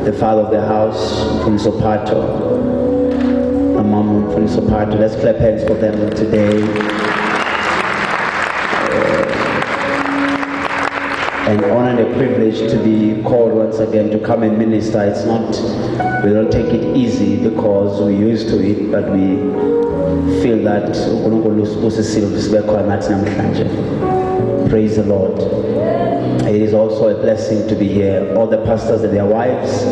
the father of the house, Mfundisi Phato, my mom, Mfundisi Phato. Let's clap hands for them today. An honor and a privilege to be called once again to come and minister. It's not, we don't take it easy because we're used to it, but we feel that praise the Lord. It is also a blessing to be here. All the pastors and their wives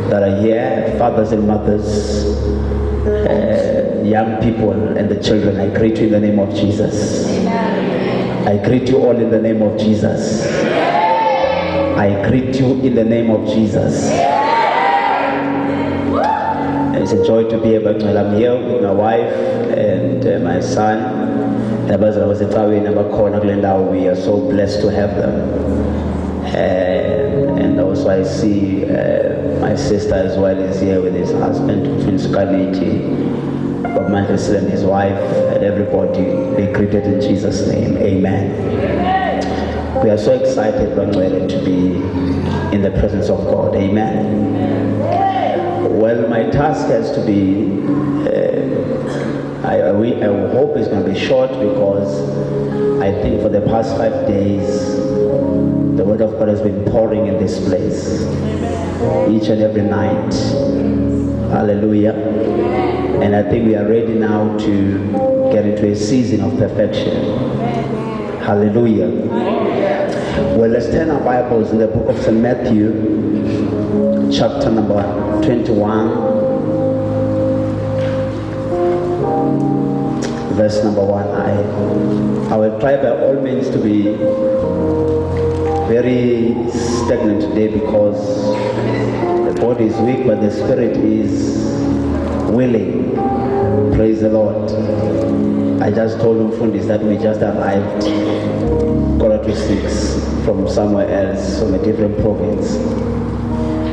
that are here, fathers and mothers, young people and the children, I greet you in the name of Jesus. I greet you all in the name of Jesus. I greet you in the name of Jesus. It's a joy to be able to. I'm here with my wife and my son. We are so blessed to have them. And also I see my sister as well is here with his husband, Mfundisi Kaliti, Bob Manchester and his wife, and everybody. Be greeted in Jesus' name. Amen. We are so excited, to be in the presence of God. Amen. Well, my task has to be, I hope it's going to be short because I think for the past 5 days, the word of God has been pouring in this place each and every night. Hallelujah. And I think we are ready now to get into a season of perfection. Hallelujah. Well, let's turn our Bibles in the book of St. Matthew, chapter number 21, verse number 1. I will try by all means to be very stagnant today because the body is weak, but the spirit is willing. Praise the Lord. I just told Mfundisi that we just arrived 5:45 from somewhere else, from a different province.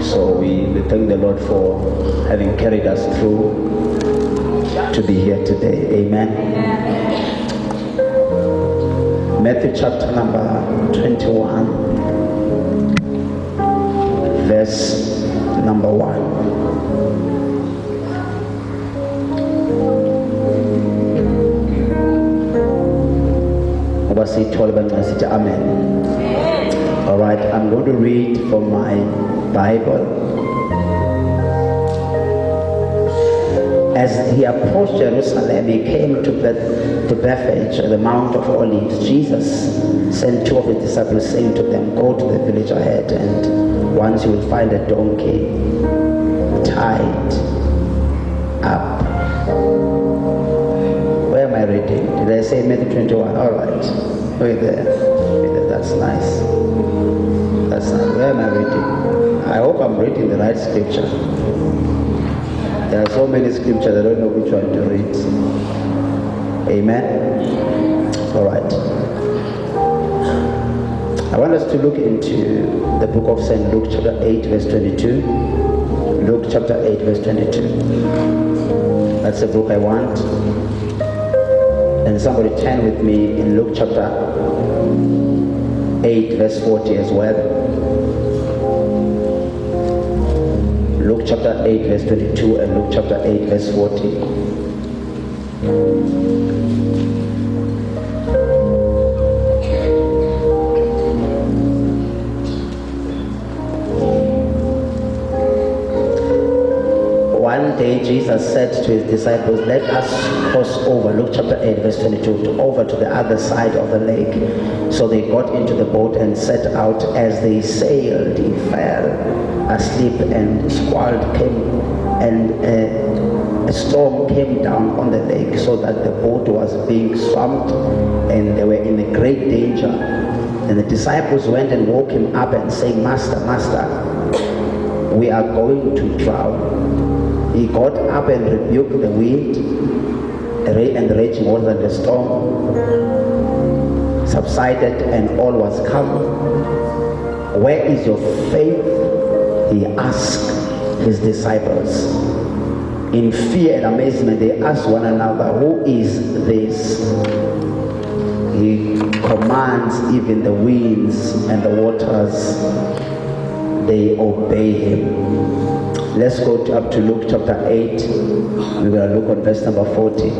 So we thank the Lord for having carried us through to be here today. Amen. Matthew chapter number 21, verse number 1. Amen. All right, I'm going to read from my Bible. As he approached Jerusalem, he came to Bethphage, the Mount of Olives. Jesus sent 2 of his disciples, saying to them, "Go to the village ahead, and once you will find a donkey tied up." Where am I reading? Did I say Matthew 21? All right. Wait there. That's nice. That's nice. Where am I reading? I hope I'm reading the right scripture. There are so many scriptures, I don't know which one to read. Amen? All right. I want us to look into the book of St. Luke chapter 8 verse 22. Luke chapter 8 verse 22. That's the book I want. And somebody turn with me in Luke chapter 8 verse 40 as well. Luke chapter 8 verse 22 and Luke chapter 8 verse 40. One day Jesus said to his disciples, "Let us cross over," Luke chapter 8 verse 22, over to the other side of the lake. So they got into the boat and set out. As they sailed, he fell asleep, and squall came, and a storm came down on the lake, so that the boat was being swamped, and they were in a great danger. And the disciples went and woke him up and said, "Master, Master, we are going to drown." He got up and rebuked the wind and raging water, and the storm subsided and all was calm. "Where is your faith?" he asked his disciples. In fear and amazement, they asked one another, "Who is this? He commands even the winds and the waters, they obey him. Let's go up to Luke chapter 8. We're going to look at verse number 40.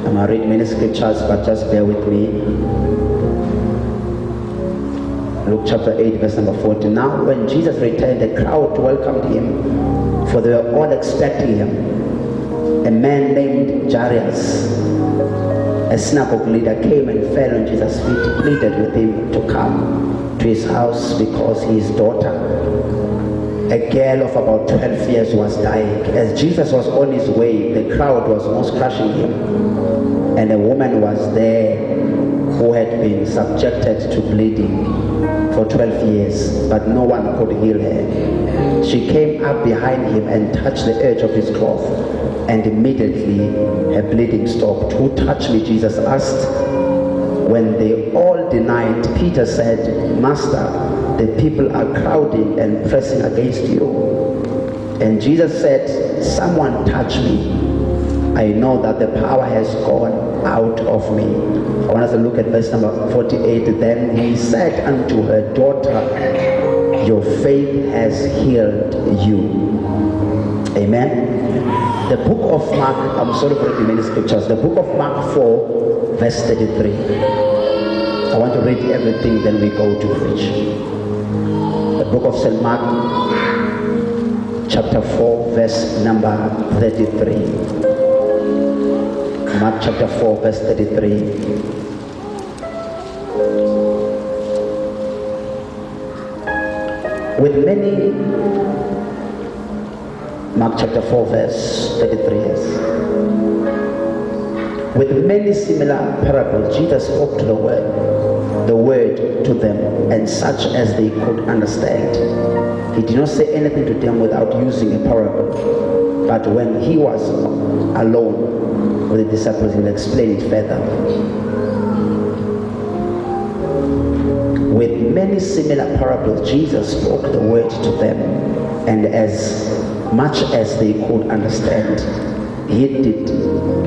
I'm going to read many scriptures, but just bear with me. Luke chapter 8, verse number 40. Now, when Jesus returned, the crowd welcomed him, for they were all expecting him. A man named Jairus, a synagogue leader, came and fell on Jesus' feet, pleaded with him to come to his house because his daughter, a girl of about 12 years, was dying. As Jesus was on his way, the crowd was almost crushing him, and a woman was there who had been subjected to bleeding for 12 years, but no one could heal her. She came up behind him and touched the edge of his cloth, and immediately her bleeding stopped. Who touched me? Jesus asked. When they all denied, Peter said, Master, the people are crowding and pressing against you. And Jesus said, someone touched me. I know that the power has gone out of me. I want us to look at verse number 48. Then he said unto her, daughter, your faith has healed you. Amen. The book of Mark, I'm sorry for reading many scriptures. The book of Mark 4, verse 33. I want to read everything, then we go to preach. The book of St. Mark, chapter 4, verse number 33. Mark chapter 4, verse 33. With many, Mark chapter 4, verse 33, yes. With many similar parables, Jesus spoke to the word to them, and such as they could understand. He did not say anything to them without using a parable. But when he was alone with the disciples, he will explain it further. With many similar parables, Jesus spoke the word to them, and as much as they could understand, he did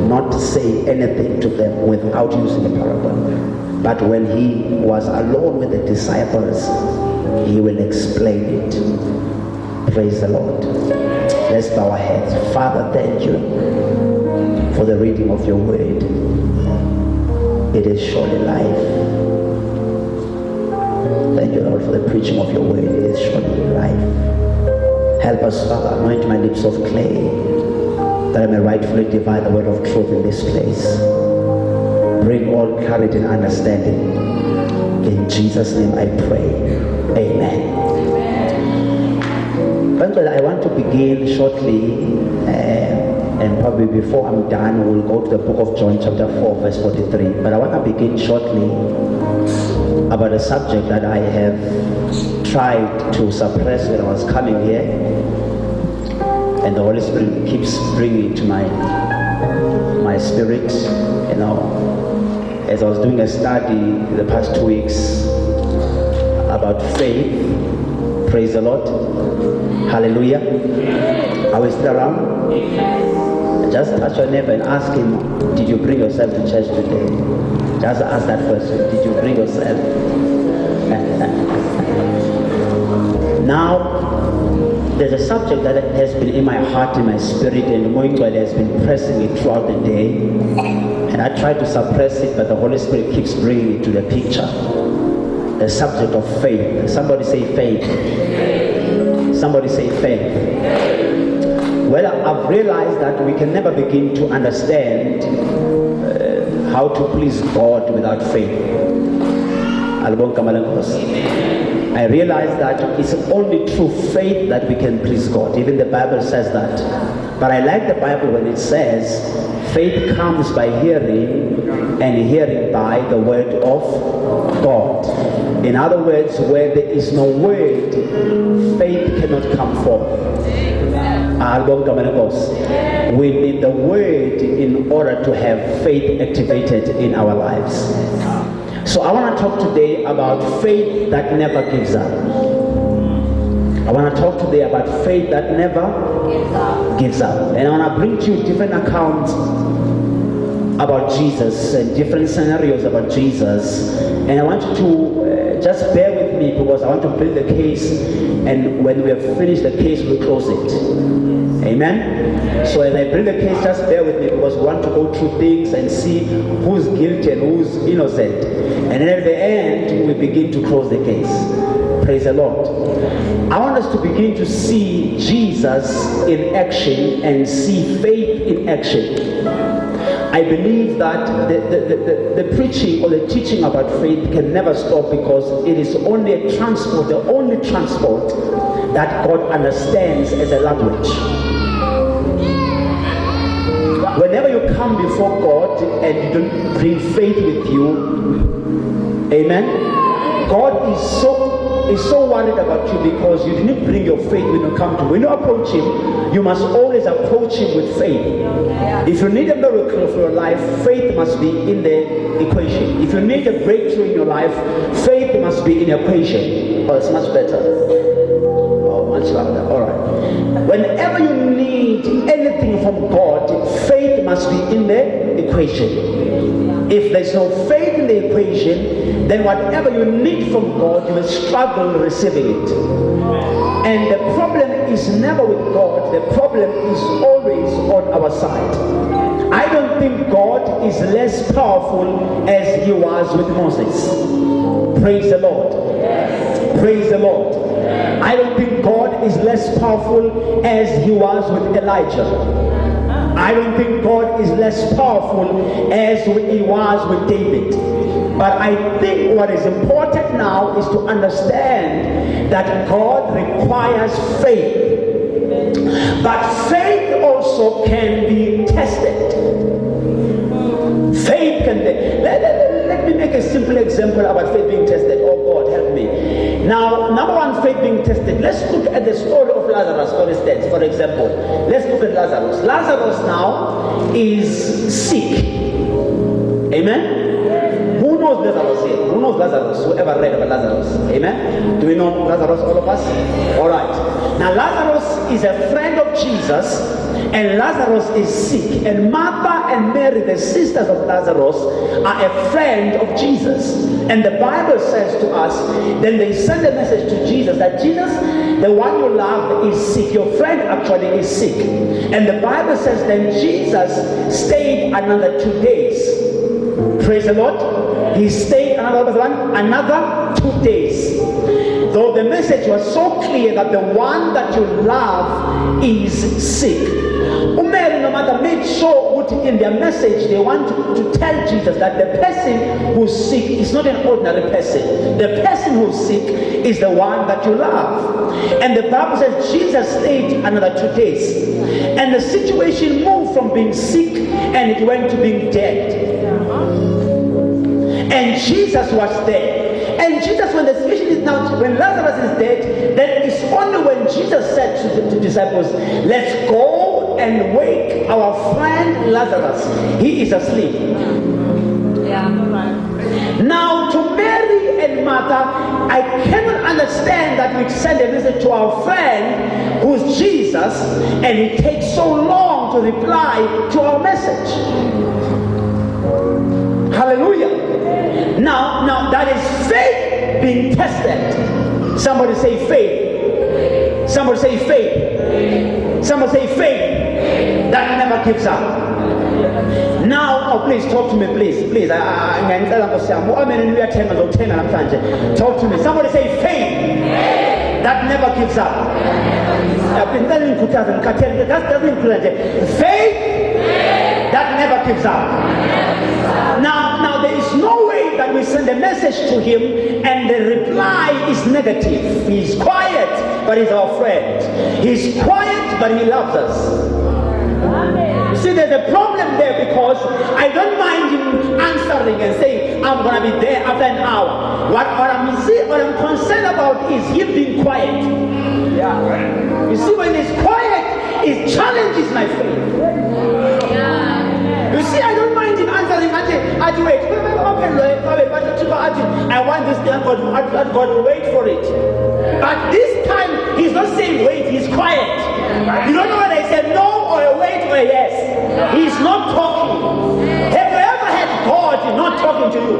not say anything to them without using a parable. But when he was alone with the disciples, he will explain it. Praise the Lord. Let's bow our heads. Father, thank you for the reading of your word. It is surely life. Thank you, Lord, for the preaching of your word. It is surely life. Help us, Father, anoint my lips of clay, that I may rightfully divide the word of truth in this place. Bring all clarity and understanding. In Jesus' name I pray. Amen. But I want to begin shortly, and probably before I'm done, we'll go to the book of John chapter 4, verse 43. But I want to begin shortly about a subject that I have tried to suppress when I was coming here, and the Holy Spirit keeps bringing it to my spirit. You know, as I was doing a study the past 2 weeks about faith. Praise the Lord. Hallelujah. Are we still around? Just touch your neighbor and ask him, did you bring yourself to church today? Just ask that person, did you bring yourself? Now, there's a subject that has been in my heart, in my spirit, and Moingwale has been pressing it throughout the day. And I try to suppress it, but the Holy Spirit keeps bringing it to the picture. The subject of faith. Somebody say faith. Somebody say faith. Well, I've realized that we can never begin to understand how to please God without faith. I realize that it's only through faith that we can please God. Even the Bible says that. But I like the Bible when it says, faith comes by hearing, and hearing by the word of God. In other words, where there is no word, faith cannot come forth. We need the word in order to have faith activated in our lives. So I want to talk today about faith that never gives up. I want to talk today about faith that never gives up. And I want to bring to you different accounts about Jesus and different scenarios about Jesus. And I want you to just bear with me me because I want to build the case, and when we have finished the case, we close it. Amen? So as I build the case, just bear with me because we want to go through things and see who's guilty and who's innocent. And then at the end, we begin to close the case. Praise the Lord. I want us to begin to see Jesus in action and see faith in action. I believe that the preaching or the teaching about faith can never stop because it is only a transport, the only transport that God understands as a language. Whenever you come before God and you don't bring faith with you, amen, God is so worried about you because you didn't bring your faith when you come to him. When you approach him, you must always approach him with faith. If you need a miracle for your life, faith must be in the equation. If you need a breakthrough in your life, faith must be in the equation. Oh, it's much better. Oh, much louder. All right. Whenever you need anything from God, faith must be in the equation. If there's no faith in the equation, then whatever you need from God, you will struggle receiving it. And the problem is never with God. The problem is always on our side. I don't think God is less powerful as he was with Moses. Praise the Lord. Yes. Praise the Lord. Yes. I don't think God is less powerful as he was with Elijah. I don't think God is less powerful as he was with David. But I think what is important now is to understand that God requires faith. But faith also can be tested. Faith can be... Let me make a simple example about faith being tested. Oh God, help me. Now, number one, faith being tested. Let's look at the story of Lazarus, for instance. For example, let's look at Lazarus. Lazarus now is sick. Amen? Who knows Lazarus here? Who knows Lazarus? Whoever read about Lazarus? Amen? Do we know Lazarus, all of us? All right. Now, Lazarus is a friend of Jesus, and Lazarus is sick. And Martha and Mary, the sisters of Lazarus, are a friend of Jesus. And the Bible says to us, then they send a message to Jesus that Jesus, the one you love, is sick. Your friend actually is sick. And the Bible says then Jesus stayed another 2 days. Praise the Lord. He stayed another 2 days. Though the message was so clear that the one that you love is sick. Mary, no matter, made sure in their message they want to tell Jesus that the person who's sick is not an ordinary person. The person who's sick is the one that you love. And the Bible says Jesus stayed another 2 days. And the situation moved from being sick and it went to being dead. And Jesus was there. And Jesus, when the situation is now, when Lazarus is dead, then it's only when Jesus said to the disciples, let's go and wake our friend Lazarus. He is asleep. Yeah. Now, to Mary and Martha, I cannot understand that we send a message to our friend who's Jesus, and it takes so long to reply to our message. Hallelujah. Now that is faith being tested. Somebody say faith. Somebody say faith. Somebody say faith that never gives up. Now, please talk to me, please. Talk to me. Somebody say faith that never gives up. Faith that never gives up. Now there is no way that we send a message to him and the reply is negative. He's quiet, but he's our friend. He's quiet, but he loves us. See, there's a problem there because I don't mind him answering and saying, I'm going to be there after an hour. What I'm concerned about is him being quiet. Yeah. You see, when he's quiet, it challenges my faith. Yeah. You see, I don't mind him answering. I wait. I want this thing, God, wait for it. But this time, he's not saying wait, he's quiet. You don't know whether he said no or a wait or a yes. He's not talking. Have you ever had God not talking to you?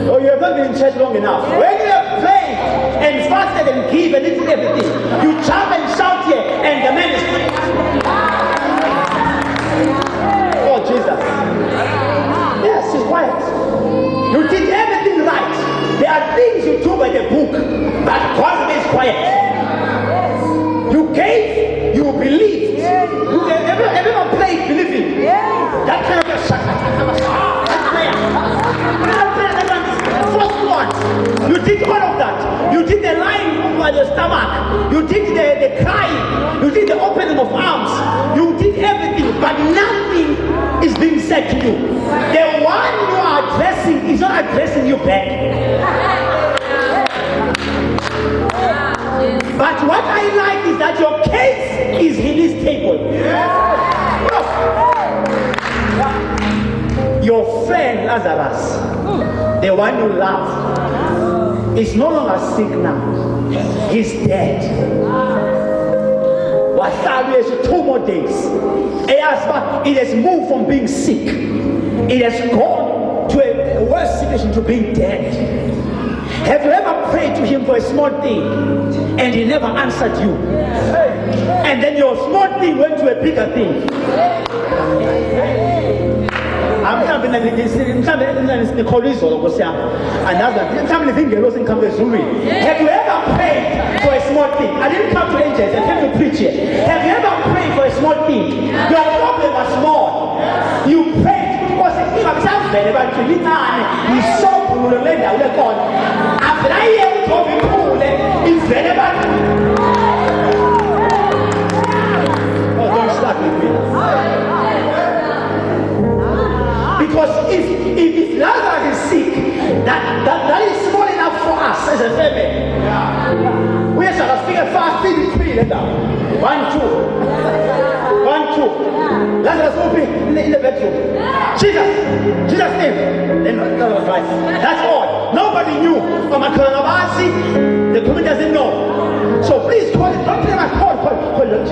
Or you have not been in church long enough? When you are praying, and fasted and give and eaten everything. You jump and shout here, and the man is quiet. Oh, Jesus. Yes, he's quiet. You did everything right. There are things you do by the book, but God is quiet. You gave, you believed. Everyone prayed believing. That kind of a first one. You did all of that. You did the lying over the stomach. You did the crying. You did the opening of arms. You did everything, but nothing is being said to you. The one you are addressing is not addressing you back. But what I like is that your case is in his table. Look. Your friend Lazarus, the one you love, is no longer sick now. He's dead. Wasabi 2 more days. It has moved from being sick. It has gone to a worse situation, to being dead. Have you ever prayed to him for a small thing and he never answered you? And then your small thing went to a bigger thing. Have you ever prayed for a small thing? I didn't come to angels, I came to preach here. Have you ever prayed for a small thing? Your problem was small. You prayed because it's very bad to me. He's so cool and later with God. After I hear it from him, it's very bad. Oh, don't start with me. Because if Lazarus is sick, that is small enough for us as a family. We shall speak a fast 3 later. 1, 2. 1, 2. Lazarus will be in the bedroom. Jesus name. Then that was right. That's all. Nobody knew. From a Karanabasi, the community doesn't know. So please call it. Don't tell me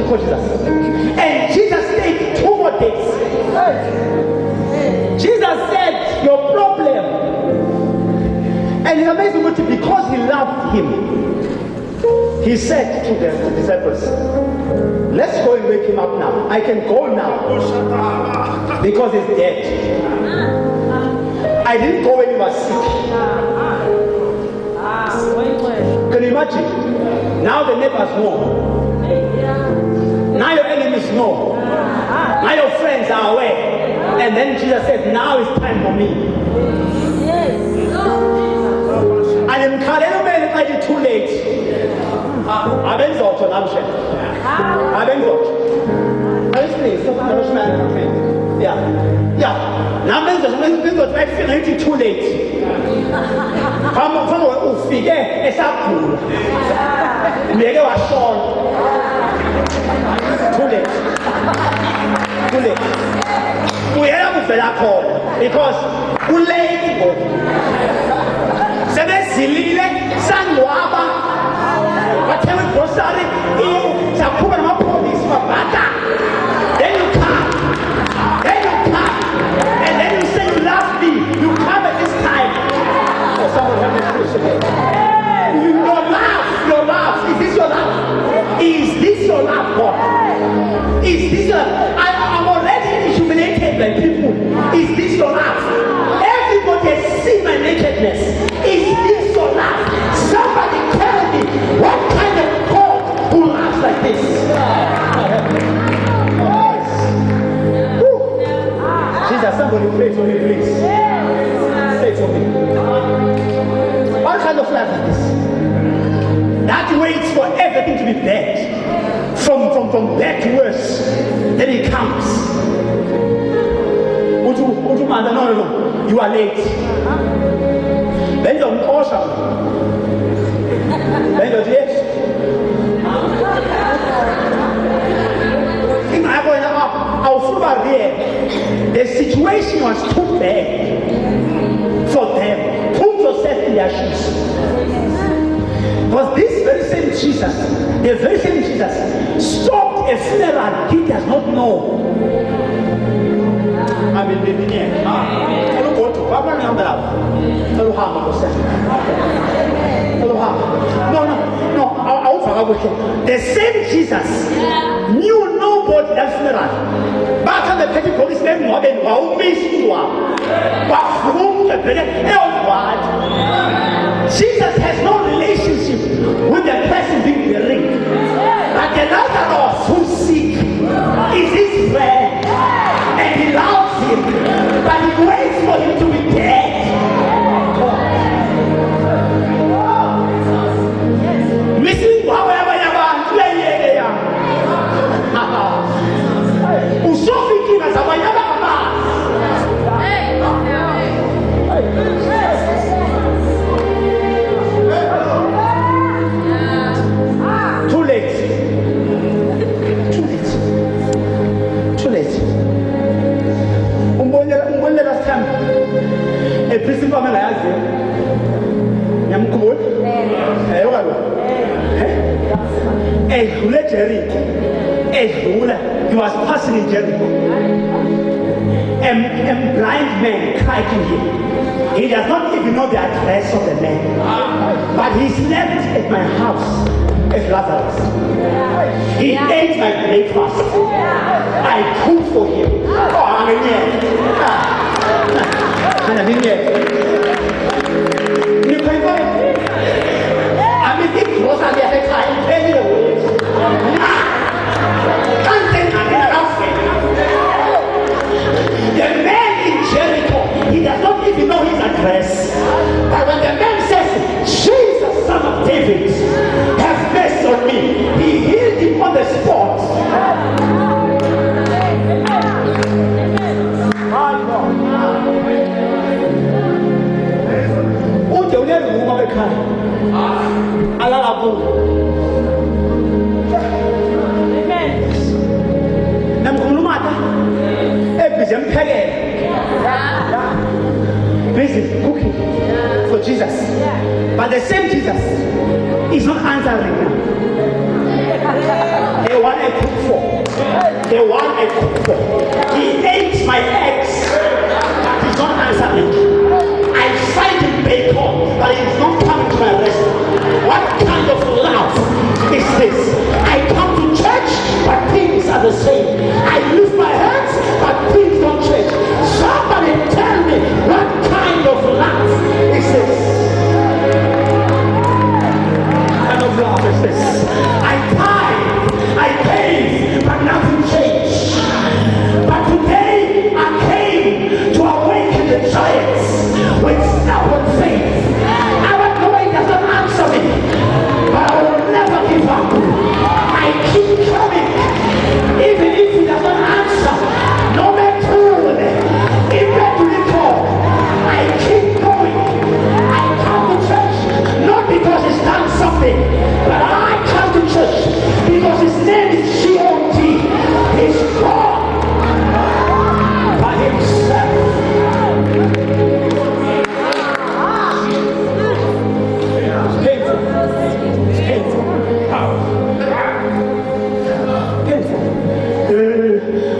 call Jesus. And Jesus stayed 2 more days. Jesus said, your problem. And it's amazing because he loved him. He said to the disciples, let's go and wake him up now. I can go now because he's dead. I didn't go when he was sick. Can you imagine? Now the neighbors know. Now your enemies know. Now your friends are aware. And then Jesus says, now it's time for me. And in Kaleno I did too late. I've been thought on Amshet. I've been thought. Yeah. Now I'm been thought I feel it's too late. From figure it's up to Mega was short. Too late. We have to fill up call because we late go. Seven silly San Waba. What can we grocery? Sakuba no police for bata. Then you come. And then you say you love me. You come at this time. Oh, someone help me push it. Your laugh. Is this your laugh? Is this your laugh, God? Is this your I'm already humiliated by people. Is this your laugh? Everybody has seen my nakedness. Is this your laugh? Somebody tell me what kind of God who laughs like this? Jesus, somebody pray for me, please. Pray for me. What kind of laugh is this? That waits for everything to be bad. From bad to worse. Then it comes. No, you are late. Then you're awesome. Then you're yes. The situation was too bad for them. Put yourself in their shoes. Because this very same Jesus, the very same Jesus, stopped a funeral he does not know. I mean, The same Jesus knew nobody that funeral. But the petty policeman who had Jesus has no relationship with the person being buried. But the Lazarus who's sick is his friend, and he loves him, but he waits for him to be dead. Missing however you are, Too late. Umbone last time a principal man asked him, "Yamkumul, he was passing in Jericho. A blind man cried to him. He does not even know the address of the man, but he slept at my house as Lazarus. He ate my breakfast. I cooked for him. The man in Jericho, he does not even know his address. But when the man says, "Jesus, son of David, have mercy on me," he healed him on the spot. Busy cooking for Jesus, but the same Jesus is not answering now. The one I cooked for, he ate my eggs, he's not answering. I fried him bacon, but he's not coming to my restaurant. What kind of love is this? I come to church, but things are the same. I lift my hands, but things don't change. Somebody tell me, what kind of love is this? What kind of love is this? I paid, but nothing changed. But today I came to awaken the giants with stubborn faith. Our knowing doesn't answer me, but I will never give up. I keep coming, even if he doesn't answer. No matter what, even to the call, I keep going. I come to church not because he's done something, but I come to church because his name is G-O-D. He's God by himself.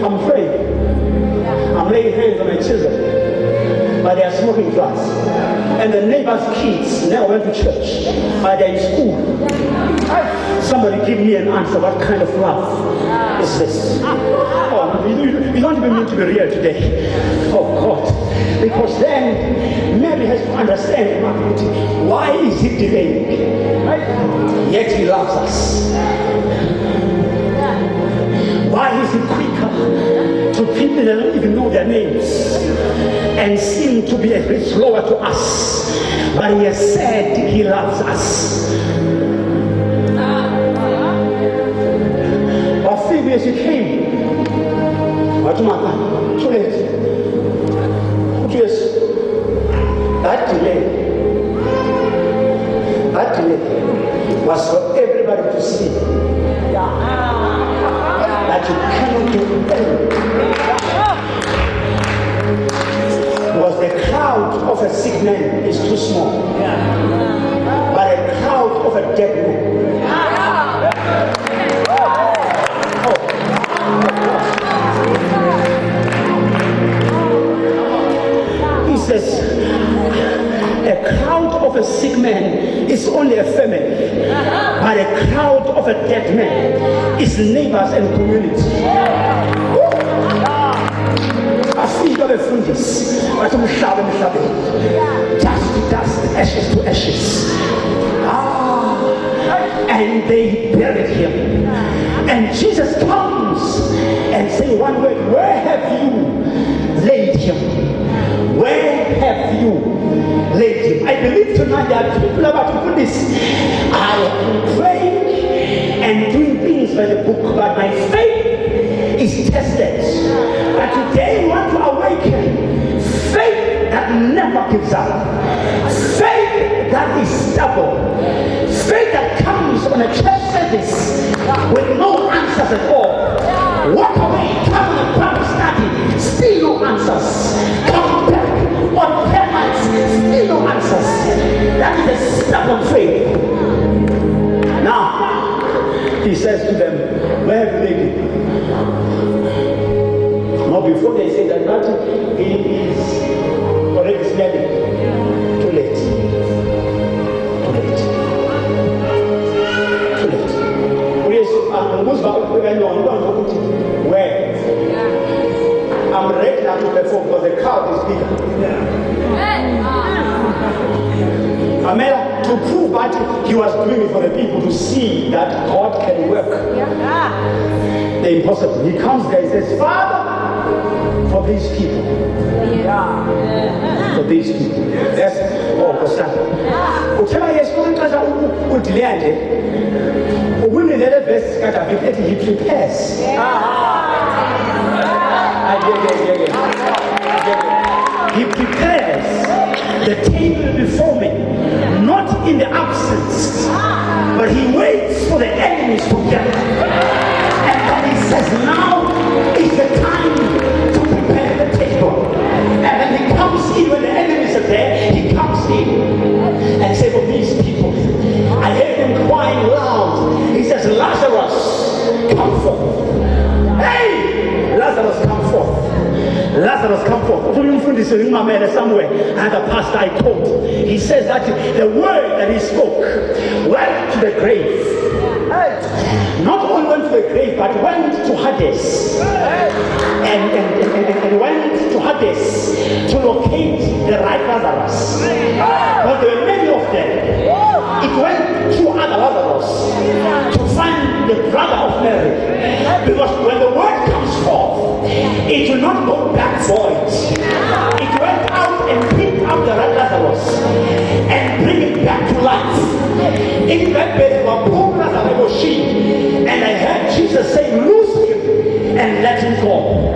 I'm afraid. I'm laying hands on my children, but they are smoking drugs. And the neighbor's kids never went to church, but they're in school. Somebody give me an answer. What kind of love is this? Oh, you don't even need to be real today. Oh God. Because then Mary has to understand why is he delaying? Yet he loves us. Why is he quicker to people that don't even know their names and seem to be a bit slower to us? But he has said he loves us. But Phoebe, as you came, too late. That delay was for everybody to see that you cannot do anything. Because the crowd of a sick man is too small, but a crowd of a of a dead man is neighbors and community. Afika befundisi bathi umhlaba emhlabeni, dust to dust, ashes to ashes. And they buried him. And Jesus comes and says one word, where have you laid him? Where have you laid him? I believe tonight that people about to put this. I am praying and doing things by the book, but my faith is tested. But today we want to awaken faith that never gives up. Faith that is stubborn. Faith that comes on a church service with no answers at all. Walk away, come on a Bible study, still no answers. Come back on prayer nights, still no answers. That is a stubborn faith. Now, he says to them, where have you laid him? Now, before they say that, but he is already smelling. Too late. Too late. Too late. Where? I'm ready now to perform because the crowd is bigger. Amela, to prove that he was doing it for the people to see that God can work. The impossible. He comes there and says, Father, for these people. For these people. Yes. Oh, Costa. Whatever yes, would land. When the other verse he prepares. He prepares the table before me, not in the absence, but he waits for the enemies to gather. And then he says, now is the time to prepare the table. And then he comes in when the enemies are there, he comes in and says, for these people, I hear them crying loud. He says, Lazarus, come forth. Hey, Lazarus, come forth. Lazarus, come forth. Somewhere, and the pastor I told, he says that the word that he spoke went to the grave. Not only went to the grave, but went to Hades. And went to Hades to locate the right Lazarus. But there were many of them. It went to other Lazarus to find the brother of Mary. Because when the word comes forth, it will not go back void. It went out and picked up the right Lazarus and bring it back to life. In that bed were poor Lazarus, and I heard Jesus say, loose him and let him go.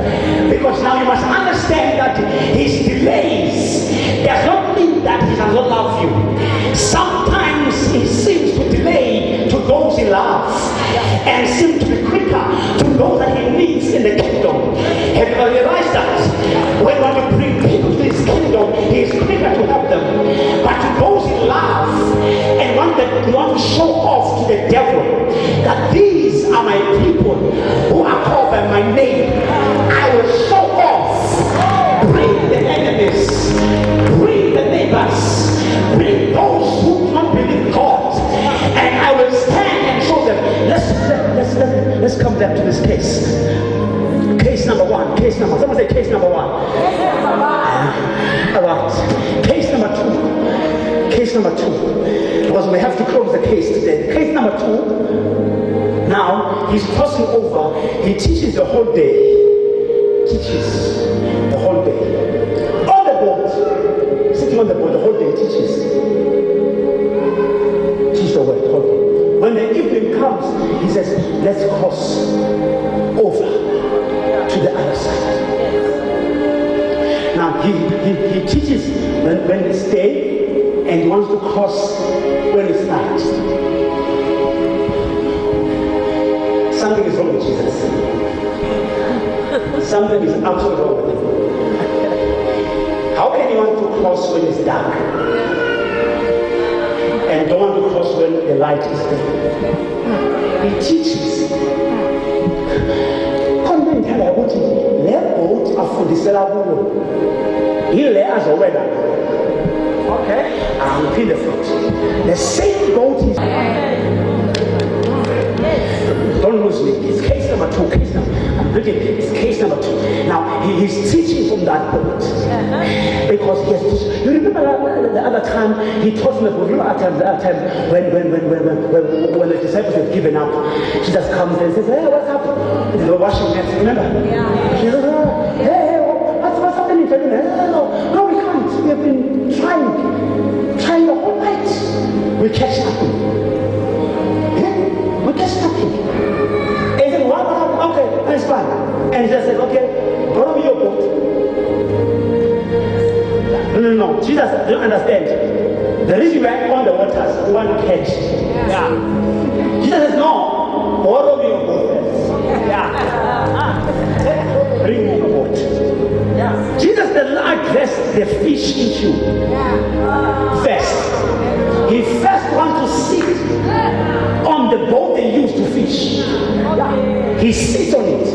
Because now you must understand that his delays does not mean that he does not love you. Sometimes he seems to delay to those he loves and seems to be quicker to those that he needs in the kingdom. Have you realized that? When you want to bring people to his kingdom, he is quicker to help them. But to those he loves and want to show off to the devil that these are my people who are called by my name, I will show off. Bring the enemies, bring the neighbors, bring those who do not believe God, and I will stand and show them. Let's come back to this case. Case number one. Someone say case number one. All right. Case number two. Because we have to close the case today. Case number two. Now he's crossing over. He teaches the whole day. On the boat. Sitting on the boat the whole day. Teaches the word the whole day. When the evening comes, he says, let's cross over to the other side. Now he teaches when it's day and he wants to cross when it's night. Something is wrong with Jesus. Something is absolutely wrong with him. How can you want to cross when it's dark and don't want to cross when the light is there? He teaches. Ndithanda ukuthi le boat afundisela kuyo yile azowela. Okay, I'm repeat the phrase. The same boat is that boat. Because he has to, you remember the other time he taught them about, the other time when the disciples have given up, Jesus comes and says, hey, what's up? They were washing nets, remember? He says, hey, what's happening? No, we can't. We have been trying the whole night. We catch nothing. We catch nothing. And he said, what happened? Okay, that's fine. And he just said, okay, borrow me your boat. No. Jesus, you don't understand. The reason we're on the waters, we want to catch. Yeah. Jesus says, no, borrow me your boat first. Yeah. Bring me your boat. Yeah. Jesus did not address the fish issue first. He first wants to sit on the boat they used to fish. He sits on it.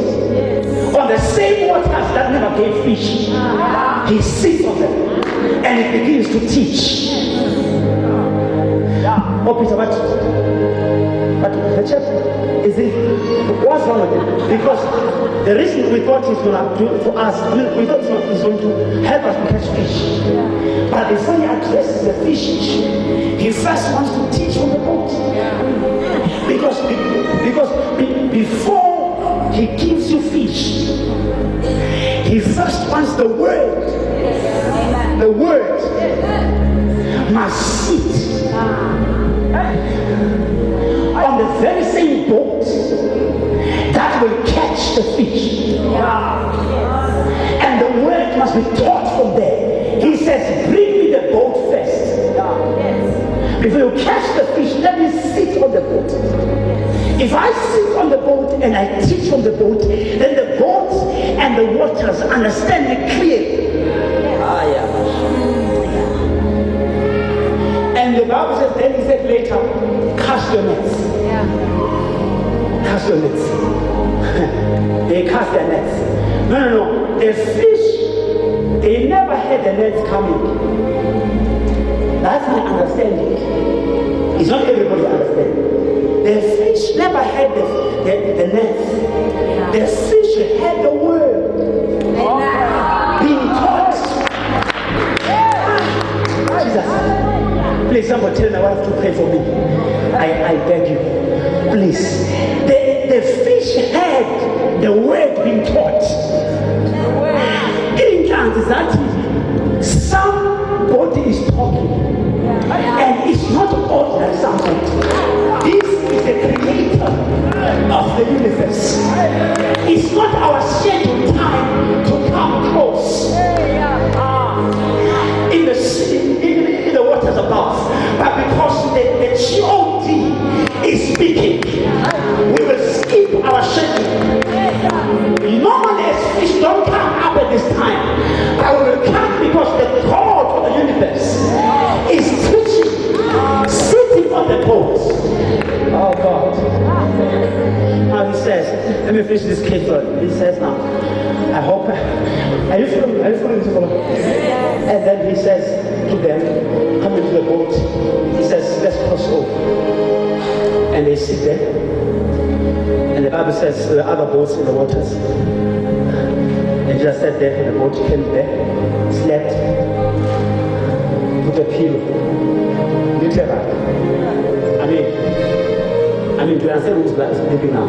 On the same waters that never gave fish. He sits on them. And he begins to teach. Oh, Peter, but the church, is it, what's wrong with it? Because the reason we thought he's going to do for us, we thought he's going to help us to catch fish. But before he addresses the fish issue, he first wants to teach on the boat. Because before he gives you fish, he first wants the word. The word must sit on the very same boat that will catch the fish. And the word must be taught from there. He says, bring me the boat first. If you catch the fish, let me sit on the boat. If I sit on the boat and I teach from the boat, then the boat and the waters understand me clearly. And the Bible says, then he said later, cast your nets. Cast your nets. They cast their nets. No. The fish, they never had the nets coming. That's my understanding. It's not everybody understands. The fish never had the nets. The fish had the word being taught. Jesus. Please, somebody tell my wife to pray for me. I beg you. Please. The fish had the word being taught. In terms is that somebody is talking. And it's not ordinary something. This is the creator of the universe. It's not our scheduled time to come close. In the waters above, but because the God is speaking, we will skip our schedule. Normally, as fish don't come up at this time, but we will come because the God of the universe is teaching, sitting on the boat. Oh God. Now he says, let me finish this case. He says now, I hope, are you following this? And then he says to them, come into the boat. He says, let's cross over. And they sit there. And the Bible says there are other boats in the waters. And Jesus sat there in the boat, came there, slept, put a pillow. Literally. I mean, do you understand who's sleeping now?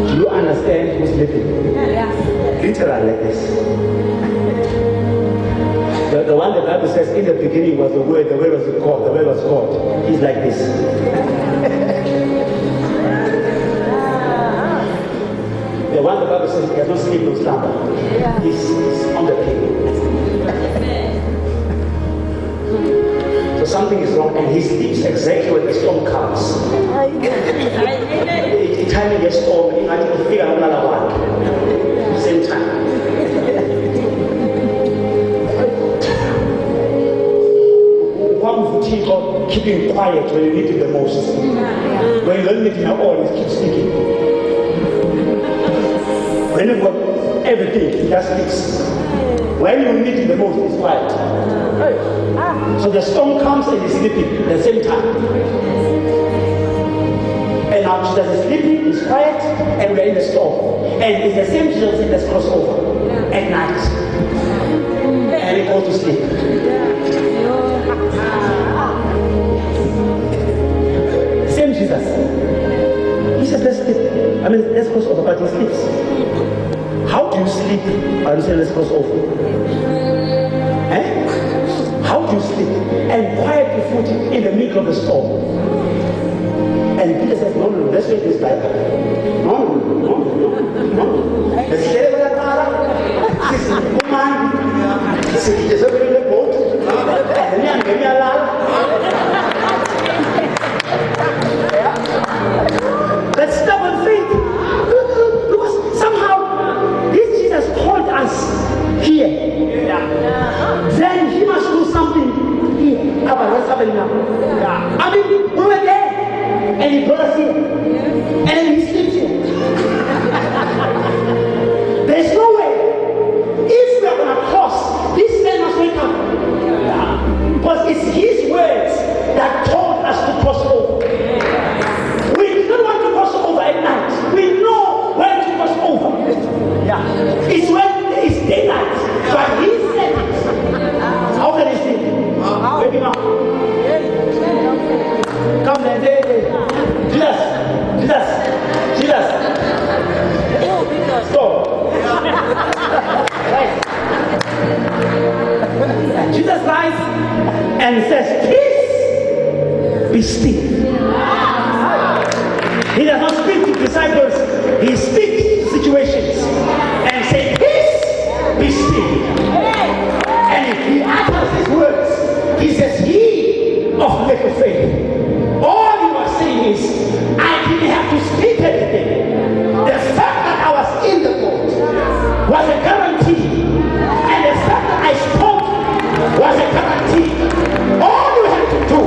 Do you understand who's sleeping? Yes. Literally like this. The one the Bible says in the beginning was the word was God, the word was God. He's like this. The one the Bible says he has no sleep, no slumber. He's on the pillow. So something is wrong and he sleeps exactly when the storm comes. The time he gets storm, he might figure out another one. Same time. Keeping quiet when you need it the most. When you don't need it at all, you keep speaking. When you've got everything, he just speaks. When you need it the most, it's quiet. So the storm comes and he's sleeping at the same time. And now Jesus is sleeping, is quiet and we're in the storm. And it's the same Jesus said, let's cross over at night. And we go to sleep. Same Jesus. He said, let's sleep. Let's cross over, but he sleeps. How do you sleep and say, let's cross over? How do you sleep and quiet your foot in the middle of the storm? And Peter says, no, let's read this Bible. No. Let's say what I this is woman. This is over in the boat. And then give me a laugh. Let's stop and think. Because somehow this Jesus called us here. Then he must do something here. About what's happening now. We were there. And he brought us here. And then he sleeps here. There's no way. If we are going to cross, this man must wake up. Because it's his words that told us to cross over. We don't want to cross over at night. We know when to cross over. It's when it's daylight. But he said it. How can he sleep? Wake him up. Come there. Jesus. Stop. Jesus rise and says, peace, be still. He does not speak to disciples. He speaks to situations and says, peace, be still. And if he utters his words, he says, he of little faith. All you are saying is, I didn't have to speak anything. The fact that I was in the boat was a guarantee. And the fact that I spoke was a guarantee. All you have to do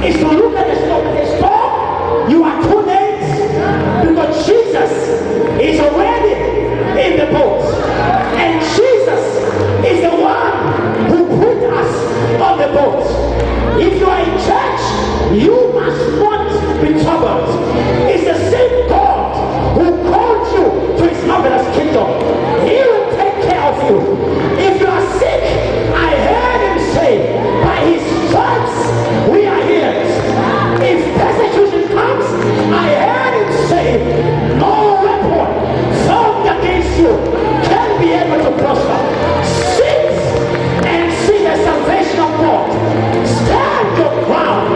is to look at the storm. The storm, you are too late. Because Jesus is already in the boat. And Jesus is the one who put us on the boat. If you are in church, you must not be troubled. It's the same God who called you to his marvelous kingdom. He will take care of you. If you are sick, I heard him say, by his stripes we are healed. If persecution comes, I heard him say, no weapon formed against you can be able to prosper. Sit and see the salvation of God. Stand your ground.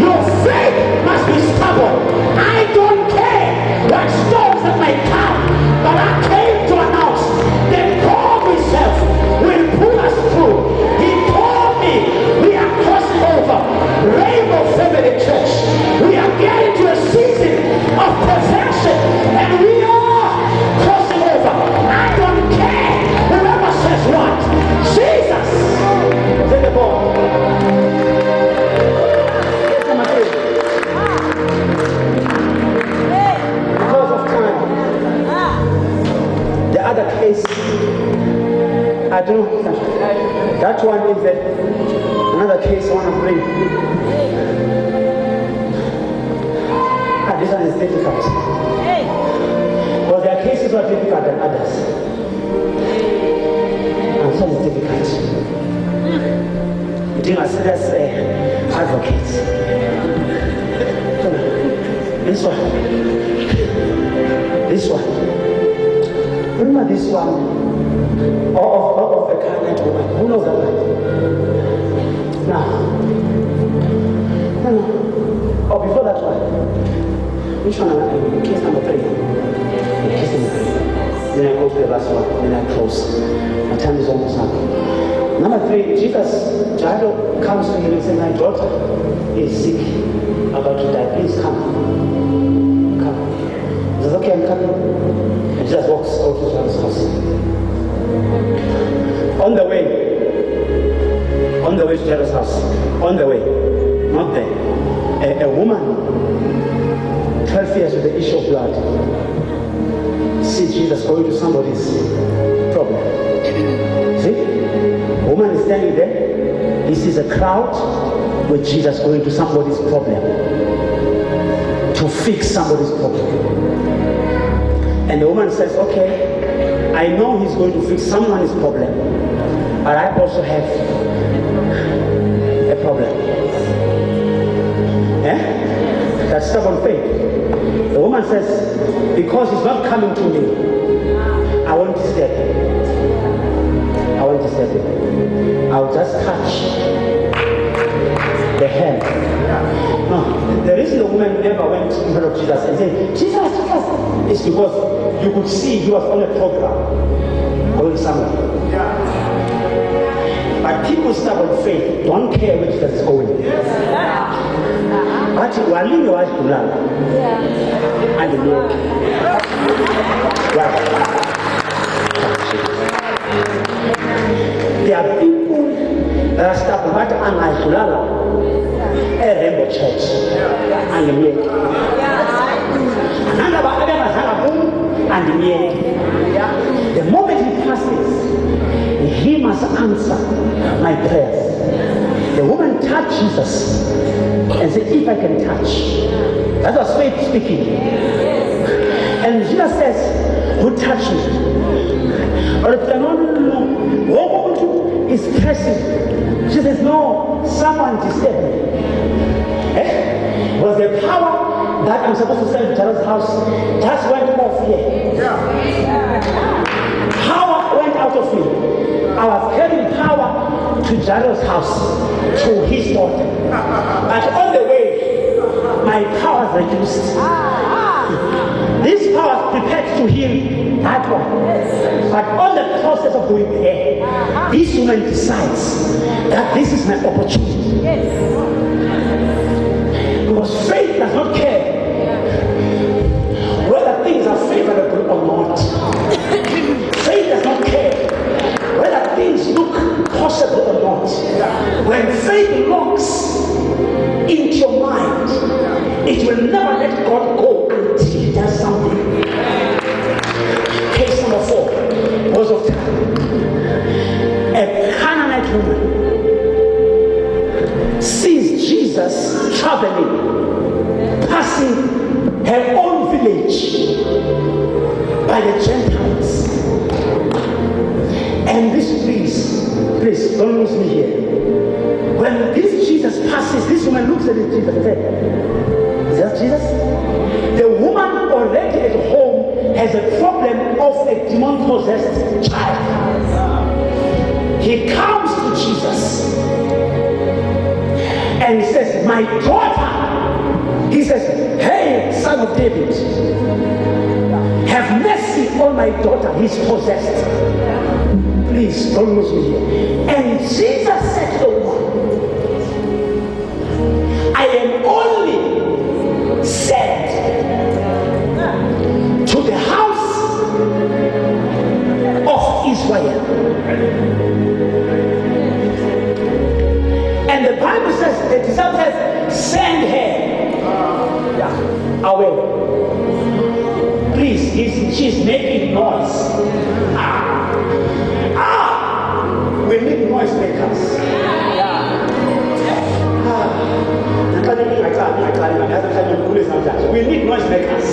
Your faith must be stubborn. I don't care what storms that may come, but I came to announce that God himself will pull us through. He told me we are crossing over. Rainbow Family Church, we are getting to a season of perfection, and we are crossing over. I don't care whoever says what. Jesus is in the boat. Because of time, the other case, I don't know. That one is another case I want to bring. This one is difficult. Because there are cases that are difficult than others. And this one is difficult. You think I see that's advocate. This one. Remember this one of the Canaanite woman. Who knows that one? No. Oh, before that one. Which one? Case number 3. Case number 3. Then I go to the last one. Then I close. My time is almost up. Number 3, Jesus, Jairo comes to him and says, my daughter is sick, about to die. Please come. He says, okay, I'm coming. And Jesus walks out to Jairo's house. On the way to Jairo's house. On the way, not there. A woman, 12 years with the issue of blood. See Jesus going to somebody's problem. See? A woman is standing there. He sees a crowd with Jesus going to somebody's problem. To fix somebody's problem. And the woman says, okay, I know he's going to fix someone's problem, but I also have a problem. That's stubborn faith. The woman says, because he's not coming to me, I won't disturb him. I won't disturb him. I'll just touch the hand. No, the reason the woman never went in front of Jesus and said, Jesus, Jesus, is because you could see he was on a program going somewhere. But people stubborn faith don't care where Jesus is going. But walini wakulala and there are people that are stubborn but angakulala a Rainbow Church and the moment he passes, he must answer my prayers. The woman touched Jesus and said, if I can touch. That was faith speaking. And Jesus says, who touched me? Or if no, what is pressing? She says, no, someone disturbed me. Was the power that I'm supposed to send to Jairus' house just went off here. Power went out of me. I was carrying power to Jairus' house, to his daughter. But on the way, my power was reduced. This power was prepared to heal that one. But on the process of going there, this woman decides that this is my opportunity. Because faith does not care whether things are favorable or not. Faith does not care whether things look possible or not. When faith locks into your mind, it will never let God go until he does something. Case number 4, because of time. A Canaanite woman sees Jesus traveling, passing her own village by the Gentiles. And this, please, don't lose me here. When this Jesus passes, this woman looks at Jesus and says, is that Jesus? The woman already at home has a problem of a demon-possessed child. He comes to Jesus and he says, my daughter, he says, hey, son of David, have mercy on my daughter, he's possessed. Please don't lose me here. And Jesus said to the woman, I am only sent to the house of Israel. And the Bible says, the disciple says, send her away. Please, she's making noise. We need noisemakers. We need noisemakers.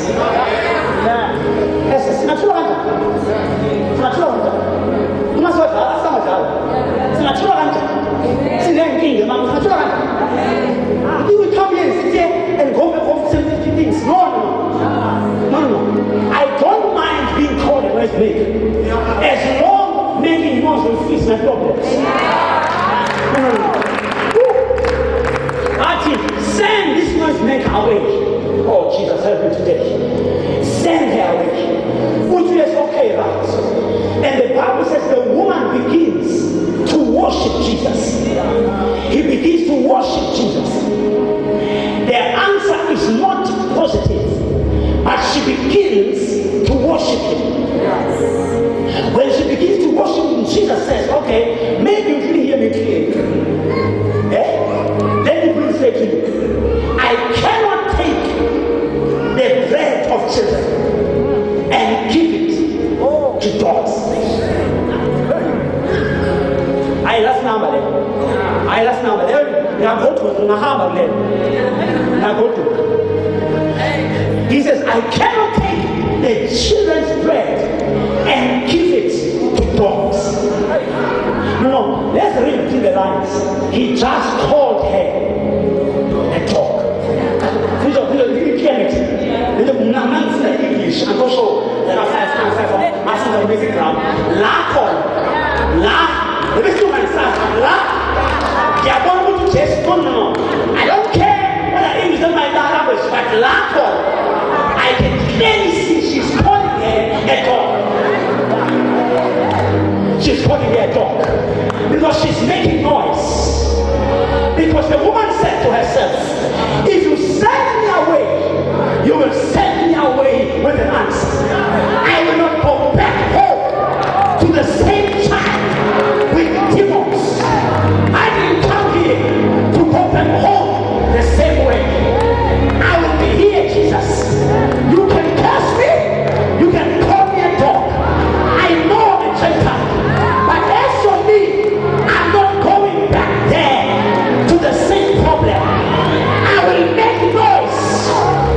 You will come here and sit here and go back home to things. No. I don't mind being called a noisemaker. As long making noise will fix my problems. Send this noisemaker away. Oh, Jesus, help me today. Send her away. Which is okay, right? And the Bible says the woman begins to worship Jesus. He begins to worship Jesus. The answer is not positive, but she begins to worship him. When she begins to worship him, Jesus says, okay, maybe you didn't hear me clearly. Let me please say to you, I cannot take the bread of children and give it to dogs. I last number. Now go to. He says, I cannot take the children's bread and give it to dogs. No, let's read between the lines. He just called her a dog. English and also the master of basic ground. La, the basic one is La. They are going to chase. No. I don't care whether English is my language, but La, I can clearly see she's calling her a dog. She's calling her a dog because she's making noise. Because the woman said to herself, if you send me away, you will send me away with an answer. I will not go back home to the same child with demons. I didn't come here to go back home the same way. I will be here, Jesus. You can curse me, you can call me a dog. I know I'm a Gentile, but as for me, I'm not going back there to the same problem. I will make noise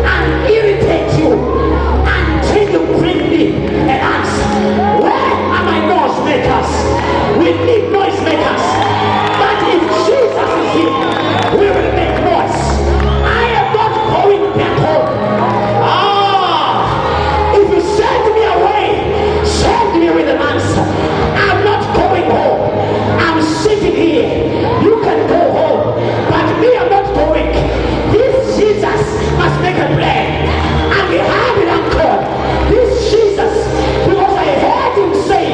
and irritate you until you bring me an answer. Where are my noise makers? We need noise makers. But if Jesus is here, we will make noise. I am not going back home. If you send me away, send me with an answer. I'm not going home. I'm sitting here. You can go home, but me, I'm not going. This Jesus must make a plan, and we have it on God. This Jesus, because I heard him say,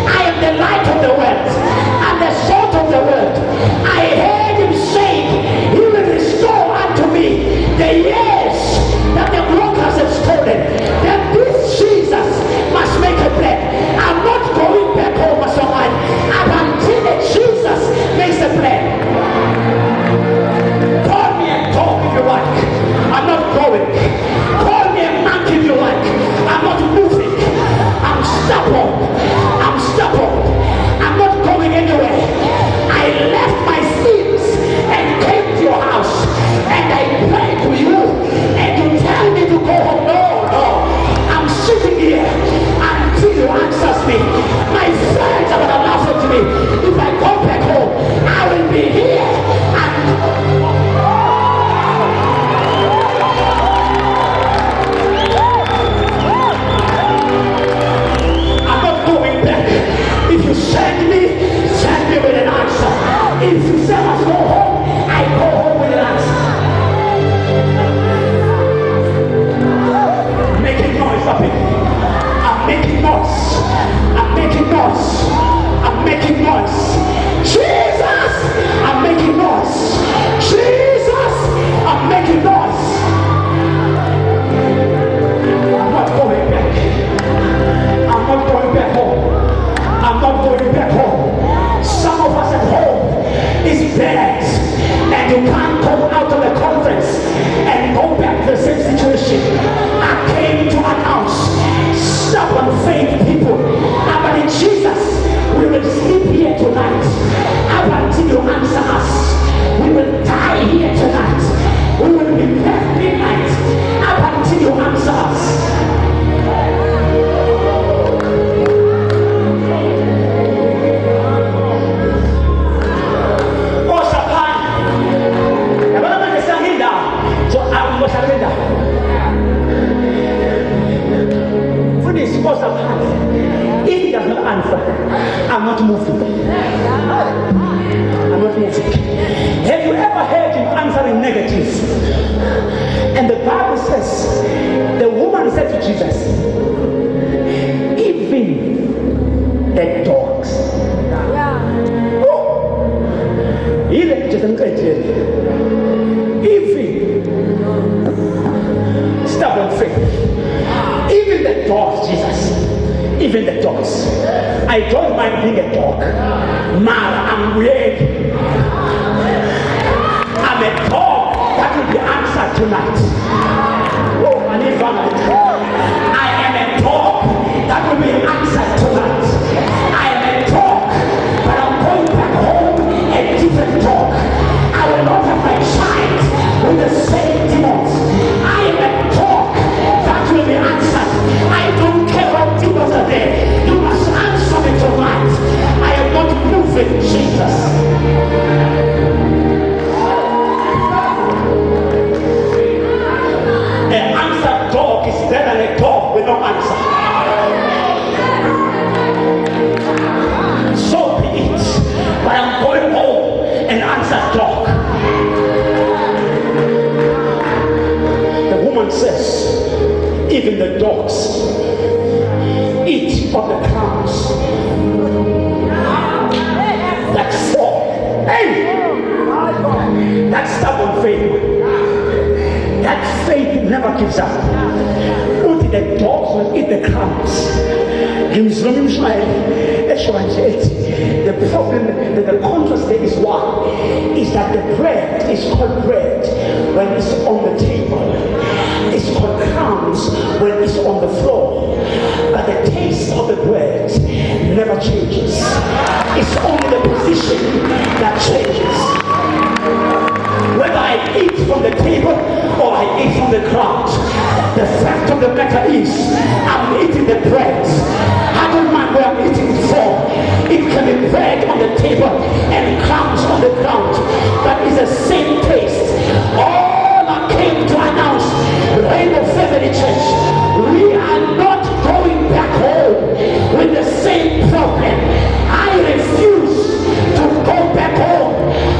I am the light of the world and the salt of the world. I heard him say, he will restore unto me the years that the brokers have stolen. That this Jesus must make a plan. I'm not going back home or someone up until the Jesus makes a plan. Call me a dog if you like. I'm not going. Call me a monkey if you like. I'm not moving. I'm stubborn. I'm not going anywhere. I left my sins and came to your house, and I prayed to you, and you tell me to go home. No. I'm sitting here until you answers me. My friends are gonna laugh at me. If I go back home, I will be here. I'm not going back. If you send me with an answer. If you say I must go home, I go home with an answer. I'm making noise, puppy. I'm making noise. Jesus! I'm making noise. Jesus! I'm making noise. I'm not going back. I'm not going back home. Some of us at home is bad, and you can't come out of the conference and go back to the same situation. I came to announce stubborn faith people. But in Jesus, we will sleep here tonight up until you answer us. We will die here tonight. We will be left midnight up until you answer us. If he does not answer, I'm not moving. Have you ever heard him answering negative? And the Bible says, the woman said to Jesus, even the dogs. Even stubborn faith. Even the dogs, Jesus. Even the dogs. I don't mind being a dog. I'm weird. I'm a dog that will be answered tonight. I am a dog that will be answered tonight. I am a dog, but I'm going back home a different dog. I will not have my child with the same demons. I am a dog An answered dog is better than a dog with no answer. So be it. But I'm going home and answer dog. The woman says, even the dogs eat of the crumbs that fall. Hey! That stubborn faith. That faith never gives up. Only the dogs will eat the crumbs. The problem, the contrast there is one, is that the bread is called bread when it's on the table. It's called crumbs when it's on the floor. But the taste of the bread never changes. It's only the position that changes. Whether I eat from the table or I eat from the crumbs, the fact of the matter is I'm eating the bread. I don't mind where I'm eating it from. It can be bread on the table and crumbs on the ground, but it's the same taste. All I came to announce, Rainbow Family Church, we are not going back home with the same problem. I refuse to go back home.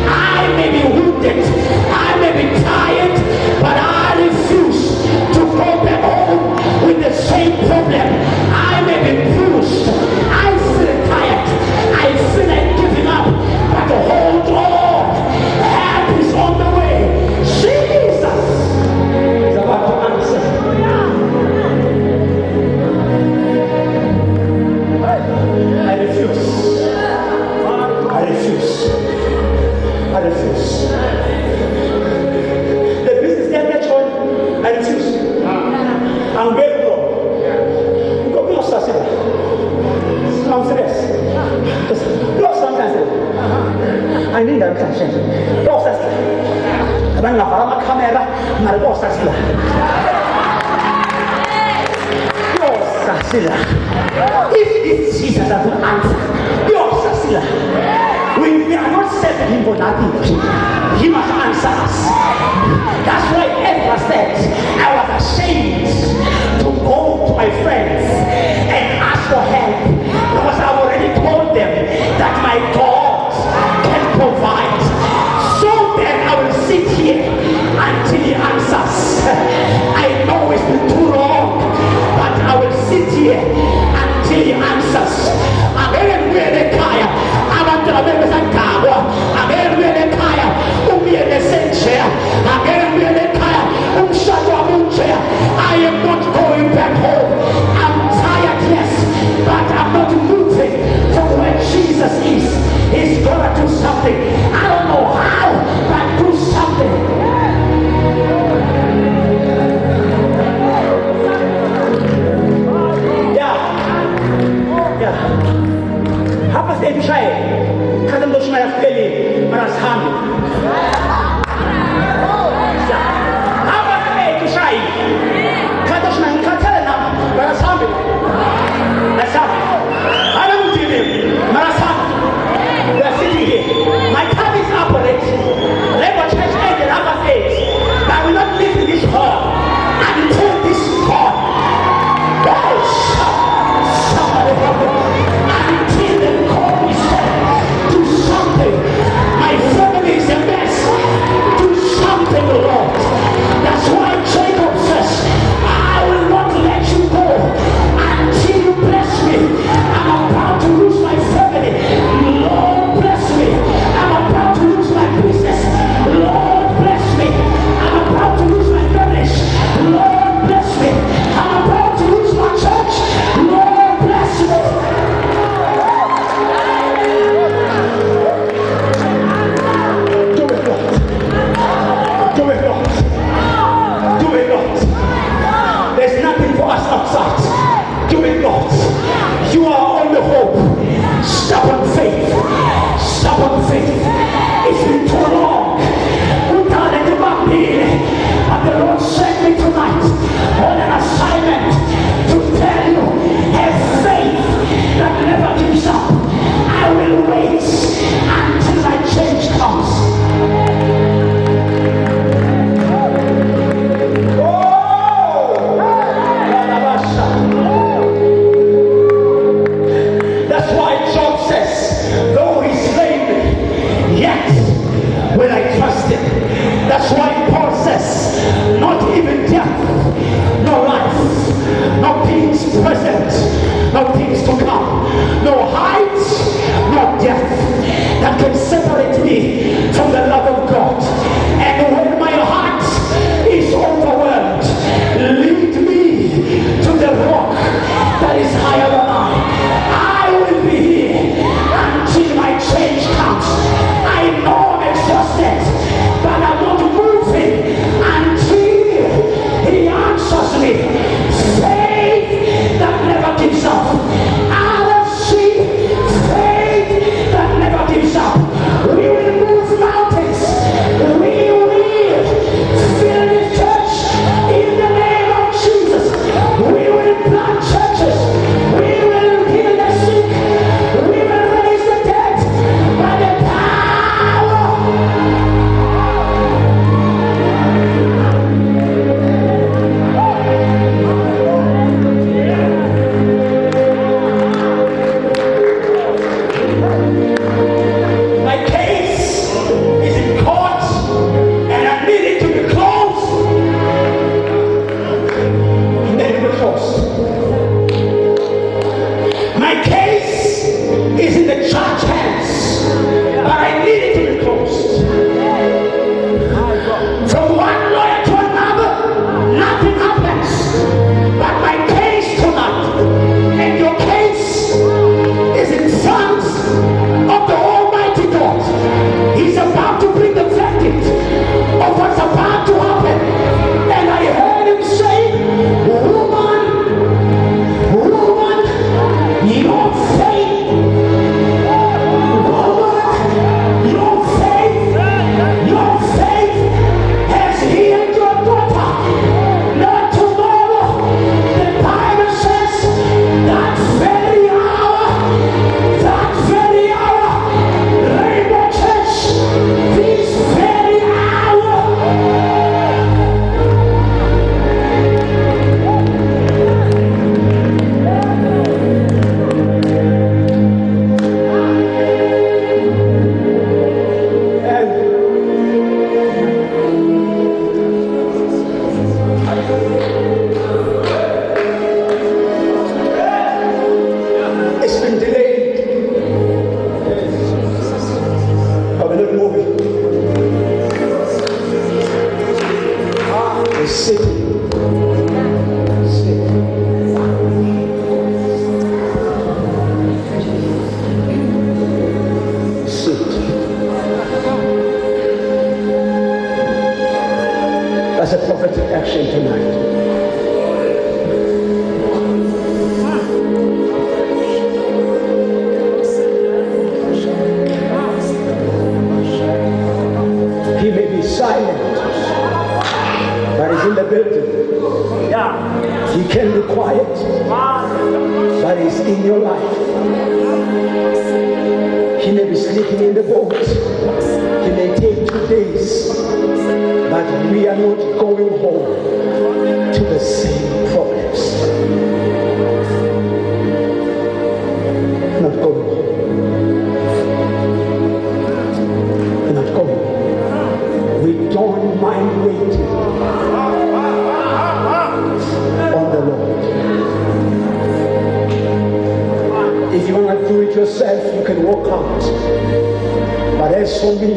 I may be wounded, I may be tired, but I refuse to go back home with the same problem. I may be bruised, I feel tired, I feel like giving up, but hold on, help is on the way. Jesus is about to answer. I refuse. I refuse. I refuse. The business that I refuse. I'm very broke. Go be obsessive. I'm serious. Lost sometimes. I need that attention. Lost that. I'm not a camera. I'm not lost if Jesus doesn't answer, we are not serving him for nothing. He must answer us. That's why Ezra said, I was ashamed to go to my friends and ask for help, because I've already told them that my God can provide. So then I will sit here until he answers. I know it's been too long, but I will sit here until he answers. I'm very really tired. I'm not going to make a tower. I'm very really tired. Be in the same chair. I'm very really tired. Shut your own chair. I am not going back home. I'm present, no things to come, no height, no depth that can separate me from the love of God. And when my heart is overwhelmed, lead me to the rock that is higher than I will be here until my change comes. I know I'm exhausted, but I'm not moving until he answers me. Faith that never gives up. RFC, faith that never gives up. We will move mountains. We will fill this church in the name of Jesus. We will plant churches. We will heal the sick. We will raise the dead by the power. My case is in court and I need it to be closed. Let it be closed. My case is in the church hands, but I need it to be closed. From one lawyer to another, nothing happens. But my case tonight, and your case, is in front of the Almighty God. He's about to bring the verdict of what's about to happen. And I heard him say, woman, your faith, your faith has healed your daughter. Not tomorrow. The Bible says that very hour, Rainbow Church, this very hour. It's been delayed. But we're not moving. We're sitting. Sit. That's a prophetic action tonight. He may be silent, but he's in the building. He can be quiet, but he's in your life. He may be sleeping in the boat. He may take 2 days, but we are not going home to the same problems. Not going home. We're not going home. We don't mind waiting on the Lord. If you want to do it yourself, you can walk out. But as for me,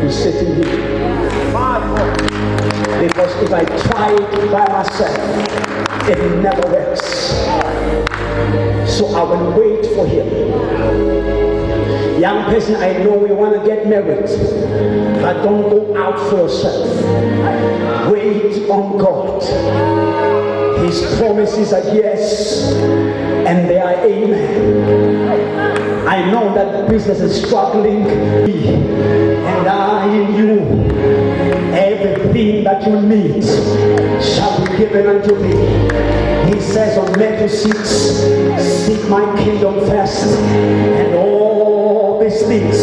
I'm sitting here. Because if I try it by myself, it never works. So I will wait for him. Young person, I know we want to get married, but don't go out for yourself. Wait on God. His promises are yes, and they are amen. I know that business is struggling, and I in you. Everything that you need shall be given unto thee. He says on Matthew 6, seek my kingdom first, and all these things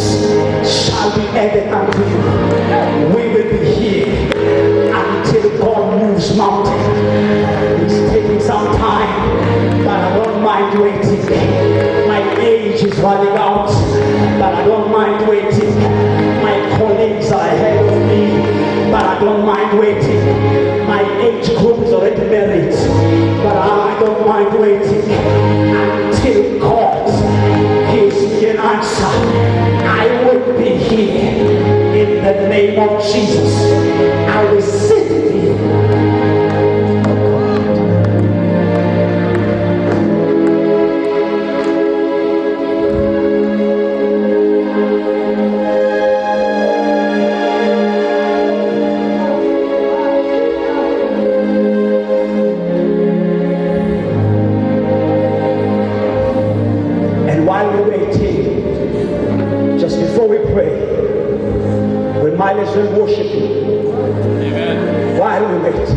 shall be added unto you. We will be here until God moves mountain. It's taking some time, but I don't mind waiting. My age is running out, but I don't mind waiting. My colleagues are ahead of me, but I don't mind waiting. My age group is already married, the name of Jesus. I receive it. Might as well worship Him. Amen. While we wait.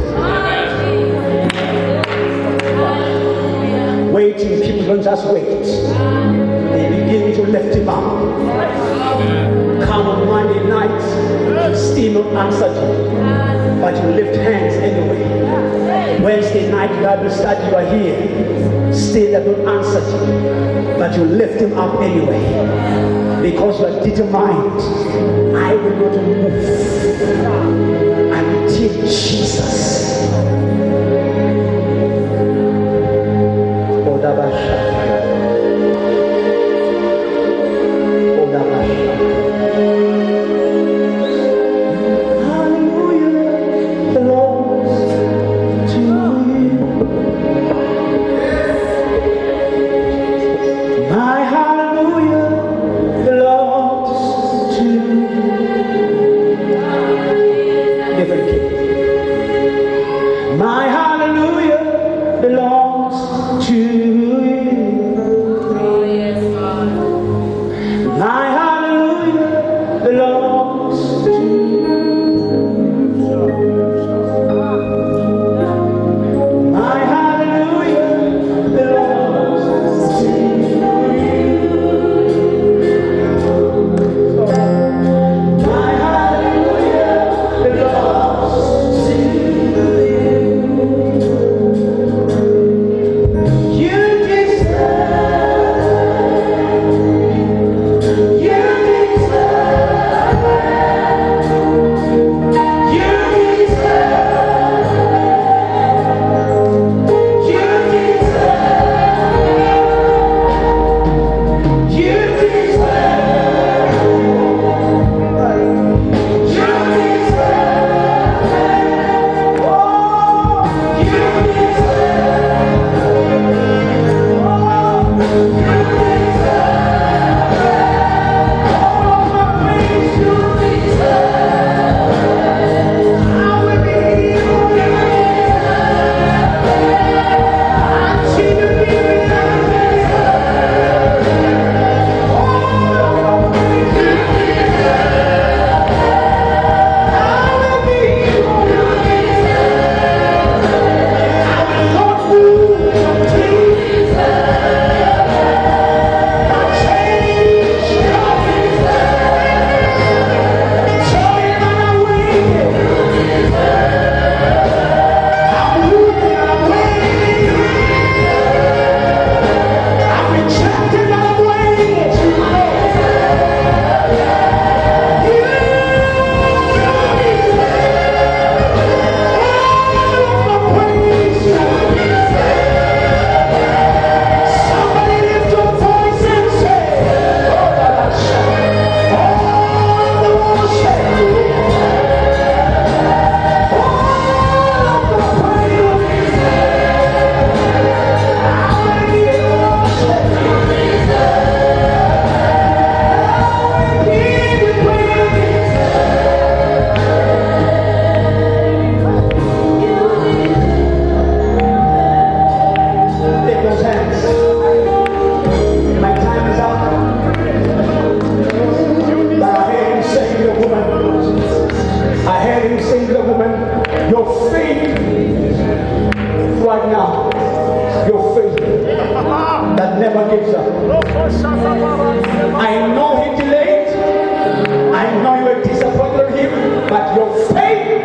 Amen. Waiting, people don't just wait. They begin to lift Him up. Amen. Come on Monday night, still not answered you, but you lift hands anyway. Wednesday night, Bible study, you are here, still they don't answer you, but you lift Him up anyway. Because you are determined, I will not move until Jesus. Hallelujah belongs to you. My hallelujah. My hallelujah belongs to you. My hallelujah belongs to you. My hallelujah belongs to you. My hallelujah belongs to you. I know he delayed. I know you were disappointed in him, but your faith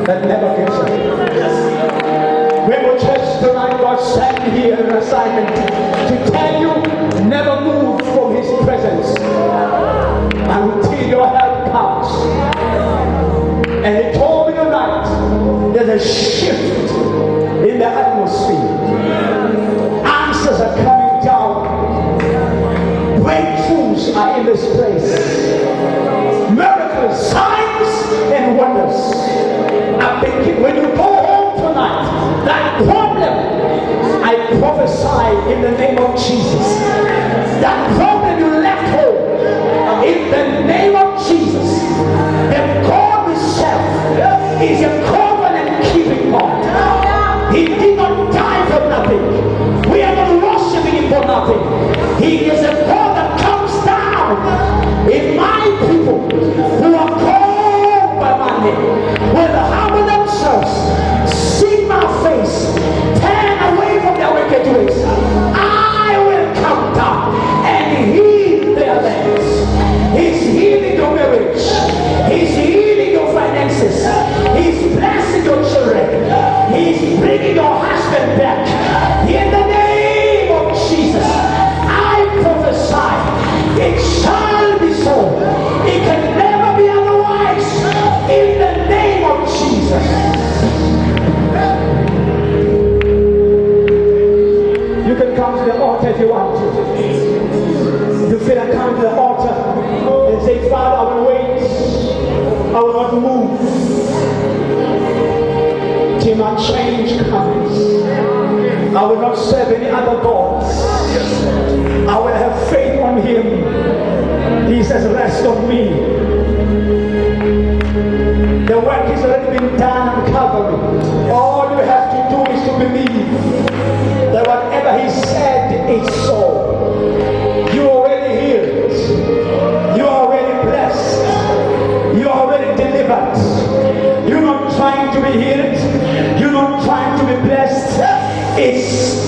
that never gives up. Rainbow Church tonight, God sent me here an assignment to tell you, never move from his presence until your help comes. And he told me tonight, there's a shift in the atmosphere. Answers are coming down. Breakthroughs are in this place. is a covenant-keeping God. He did not die for nothing. We are not worshiping him for nothing. He is a God that comes down in my people who are called by my name, will humble themselves, seek my face, turn away from their wicked ways. I will come down and heal their lands. He's healing your marriage. He's healing your finances. He's blessing your children. He's bringing your husband back. In the name of Jesus, I prophesy, it shall be so. It can never be otherwise. In the name of Jesus. You can come to the altar if you want to. You feel like coming to the altar and say, Father, I will wait. I will not move till my change comes. I will not serve any other gods. I will have faith on him. He says, rest on me. The work has already been done on Calvary. All you have to do is to believe that whatever he said is so. You are already healed. You are already blessed. You are already delivered. You're not trying to be healed. You're not trying to be blessed. It's